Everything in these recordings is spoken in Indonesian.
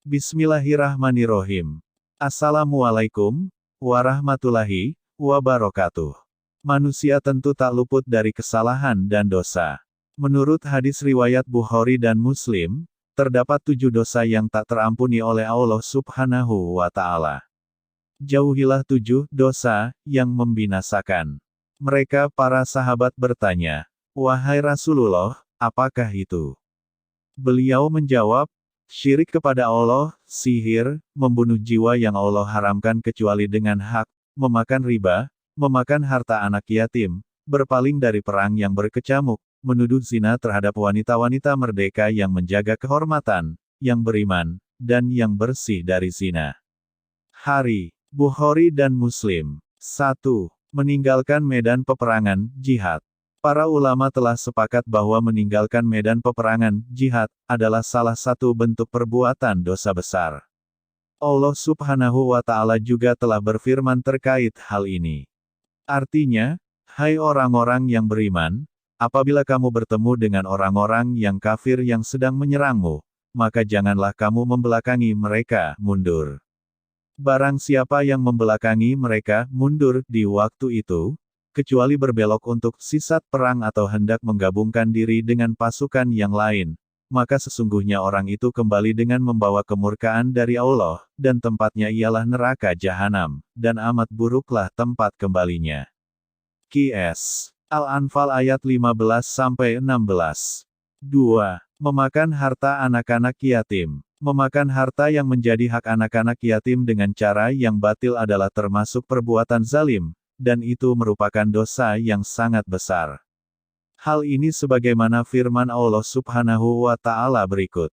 Bismillahirrahmanirrahim. Assalamualaikum warahmatullahi wabarakatuh. Manusia tentu tak luput dari kesalahan dan dosa. Menurut hadis riwayat Bukhari dan Muslim, terdapat 7 dosa yang tak terampuni oleh Allah Subhanahu wa Ta'ala. Jauhilah 7 dosa yang membinasakan. Mereka para sahabat bertanya, "Wahai Rasulullah, apakah itu?" Beliau menjawab, syirik kepada Allah, sihir, membunuh jiwa yang Allah haramkan kecuali dengan hak, memakan riba, memakan harta anak yatim, berpaling dari perang yang berkecamuk, menuduh zina terhadap wanita-wanita merdeka yang menjaga kehormatan, yang beriman, dan yang bersih dari zina. Hari, Bukhari dan Muslim. 1. Meninggalkan medan peperangan, jihad. Para ulama telah sepakat bahwa meninggalkan medan peperangan, jihad, adalah salah satu bentuk perbuatan dosa besar. Allah Subhanahu wa Ta'ala juga telah berfirman terkait hal ini. Artinya, hai orang-orang yang beriman, apabila kamu bertemu dengan orang-orang yang kafir yang sedang menyerangmu, maka janganlah kamu membelakangi mereka, mundur. Barang siapa yang membelakangi mereka, mundur, di waktu itu, kecuali berbelok untuk sisat perang atau hendak menggabungkan diri dengan pasukan yang lain, maka sesungguhnya orang itu kembali dengan membawa kemurkaan dari Allah, dan tempatnya ialah neraka jahanam, dan amat buruklah tempat kembalinya. Qs. Al-Anfal ayat 15-16. 2. Memakan harta anak-anak yatim. Memakan harta yang menjadi hak anak-anak yatim dengan cara yang batil adalah termasuk perbuatan zalim, dan itu merupakan dosa yang sangat besar. Hal ini sebagaimana firman Allah Subhanahu wa Ta'ala berikut.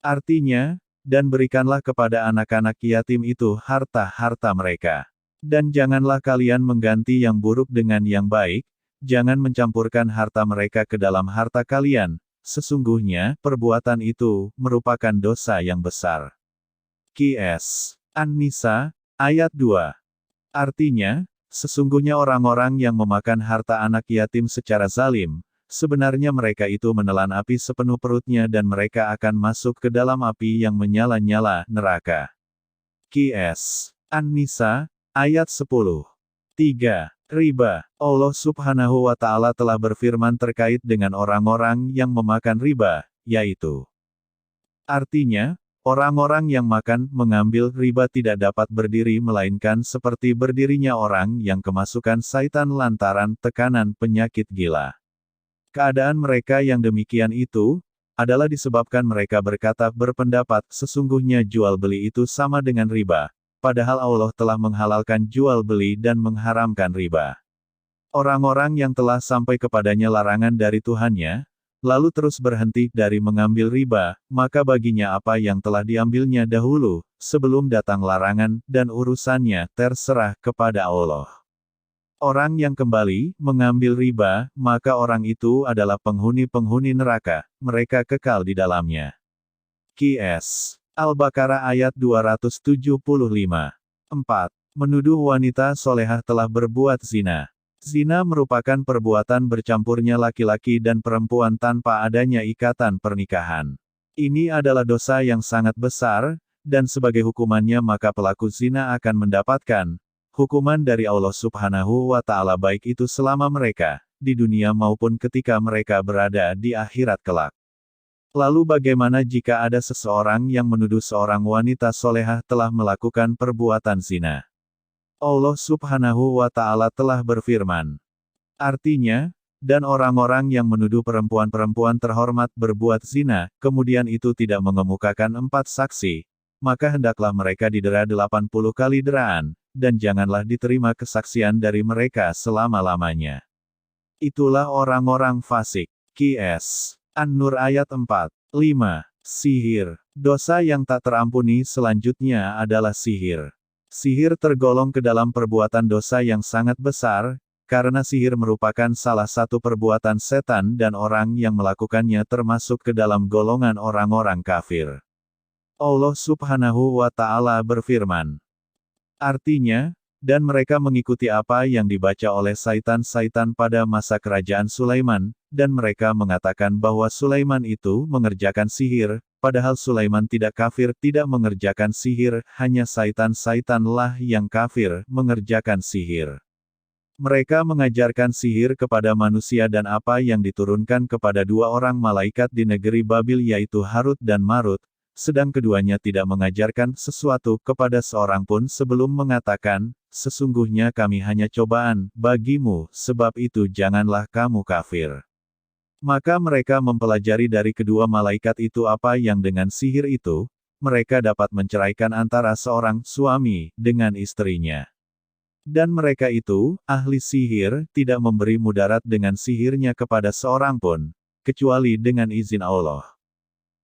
Artinya, dan berikanlah kepada anak-anak yatim itu harta-harta mereka. Dan janganlah kalian mengganti yang buruk dengan yang baik, jangan mencampurkan harta mereka ke dalam harta kalian, sesungguhnya perbuatan itu merupakan dosa yang besar. Qs. An-Nisa, ayat 2. Artinya, sesungguhnya orang-orang yang memakan harta anak yatim secara zalim, sebenarnya mereka itu menelan api sepenuh perutnya dan mereka akan masuk ke dalam api yang menyala-nyala, neraka. Qs. An-Nisa, ayat 10. 3. Riba. Allah Subhanahu wa Ta'ala telah berfirman terkait dengan orang-orang yang memakan riba, yaitu. Artinya, orang-orang yang mengambil riba tidak dapat berdiri melainkan seperti berdirinya orang yang kemasukan syaitan lantaran tekanan penyakit gila. Keadaan mereka yang demikian itu, adalah disebabkan mereka berpendapat sesungguhnya jual beli itu sama dengan riba, padahal Allah telah menghalalkan jual beli dan mengharamkan riba. Orang-orang yang telah sampai kepadanya larangan dari Tuhannya, lalu terus berhenti dari mengambil riba, maka baginya apa yang telah diambilnya dahulu, sebelum datang larangan, dan urusannya terserah kepada Allah. Orang yang kembali mengambil riba, maka orang itu adalah penghuni-penghuni neraka, mereka kekal di dalamnya. Qs. Al-Baqarah ayat 275. 4. Menuduh wanita solehah telah berbuat zina. Zina merupakan perbuatan bercampurnya laki-laki dan perempuan tanpa adanya ikatan pernikahan. Ini adalah dosa yang sangat besar, dan sebagai hukumannya maka pelaku zina akan mendapatkan hukuman dari Allah Subhanahu wa Ta'ala baik itu selama mereka di dunia maupun ketika mereka berada di akhirat kelak. Lalu bagaimana jika ada seseorang yang menuduh seorang wanita solehah telah melakukan perbuatan zina? Allah Subhanahu wa Ta'ala telah berfirman. Artinya, dan orang-orang yang menuduh perempuan-perempuan terhormat berbuat zina, kemudian itu tidak mengemukakan 4 saksi, maka hendaklah mereka didera 80 kali deraan, dan janganlah diterima kesaksian dari mereka selama-lamanya. Itulah orang-orang fasik. Qs. An-Nur ayat 4. 5. Sihir. Dosa yang tak terampuni selanjutnya adalah sihir. Sihir tergolong ke dalam perbuatan dosa yang sangat besar, karena sihir merupakan salah satu perbuatan setan dan orang yang melakukannya termasuk ke dalam golongan orang-orang kafir. Allah Subhanahu wa Ta'ala berfirman. Artinya, dan mereka mengikuti apa yang dibaca oleh syaitan-syaitan pada masa kerajaan Sulaiman, dan mereka mengatakan bahwa Sulaiman itu mengerjakan sihir, padahal Sulaiman tidak kafir, tidak mengerjakan sihir, hanya syaitan-syaitanlah yang kafir, mengerjakan sihir. Mereka mengajarkan sihir kepada manusia dan apa yang diturunkan kepada dua orang malaikat di negeri Babil yaitu Harut dan Marut, sedang keduanya tidak mengajarkan sesuatu kepada seorang pun sebelum mengatakan, sesungguhnya kami hanya cobaan bagimu, sebab itu janganlah kamu kafir. Maka mereka mempelajari dari kedua malaikat itu apa yang dengan sihir itu, mereka dapat menceraikan antara seorang suami dengan istrinya. Dan mereka itu, ahli sihir, tidak memberi mudarat dengan sihirnya kepada seorang pun, kecuali dengan izin Allah.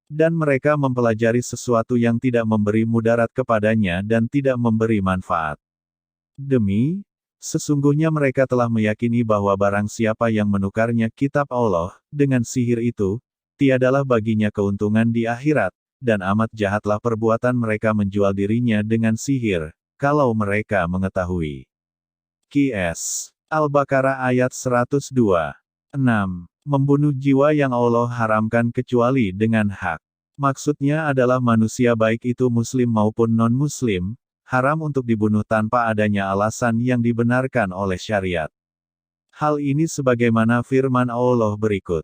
Dan mereka mempelajari sesuatu yang tidak memberi mudarat kepadanya dan tidak memberi manfaat. Sesungguhnya mereka telah meyakini bahwa barang siapa yang menukarnya kitab Allah, dengan sihir itu, tiadalah baginya keuntungan di akhirat, dan amat jahatlah perbuatan mereka menjual dirinya dengan sihir, kalau mereka mengetahui. Qs. Al-Baqarah ayat 102. 6. Membunuh jiwa yang Allah haramkan kecuali dengan hak. Maksudnya adalah manusia baik itu muslim maupun non-muslim, haram untuk dibunuh tanpa adanya alasan yang dibenarkan oleh syariat. Hal ini sebagaimana firman Allah berikut.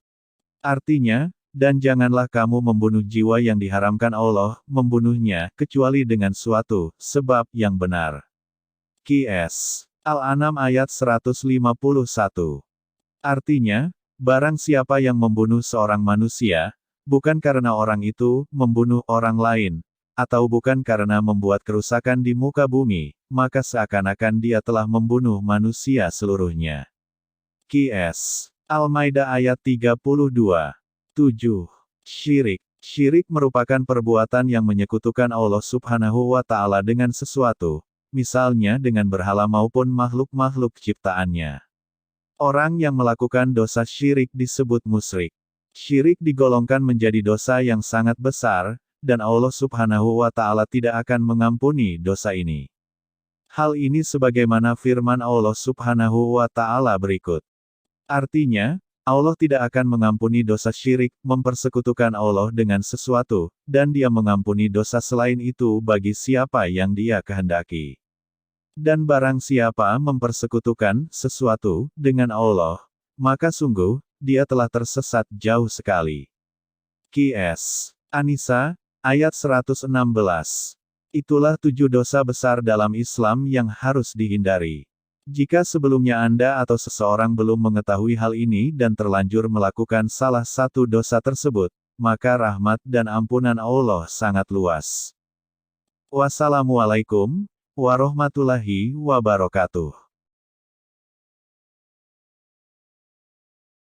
Artinya, dan janganlah kamu membunuh jiwa yang diharamkan Allah, membunuhnya, kecuali dengan suatu sebab yang benar. Qs. Al-An'am ayat 151. Artinya, barang siapa yang membunuh seorang manusia, bukan karena orang itu membunuh orang lain, atau bukan karena membuat kerusakan di muka bumi, maka seakan-akan dia telah membunuh manusia seluruhnya. Qs. Al-Maidah ayat 32. 7. Syirik. Syirik merupakan perbuatan yang menyekutukan Allah Subhanahu wa Ta'ala dengan sesuatu, misalnya dengan berhala maupun makhluk-makhluk ciptaannya. Orang yang melakukan dosa syirik disebut musyrik. Syirik digolongkan menjadi dosa yang sangat besar, dan Allah Subhanahu wa Ta'ala tidak akan mengampuni dosa ini. Hal ini sebagaimana firman Allah Subhanahu wa Ta'ala berikut. Artinya, Allah tidak akan mengampuni dosa syirik, mempersekutukan Allah dengan sesuatu, dan Dia mengampuni dosa selain itu bagi siapa yang Dia kehendaki. Dan barang siapa mempersekutukan sesuatu dengan Allah, maka sungguh, dia telah tersesat jauh sekali. Qs. An-Nisa, ayat 116. Itulah 7 dosa besar dalam Islam yang harus dihindari. Jika sebelumnya Anda atau seseorang belum mengetahui hal ini dan terlanjur melakukan salah satu dosa tersebut, maka rahmat dan ampunan Allah sangat luas. Wassalamualaikum warahmatullahi wabarakatuh.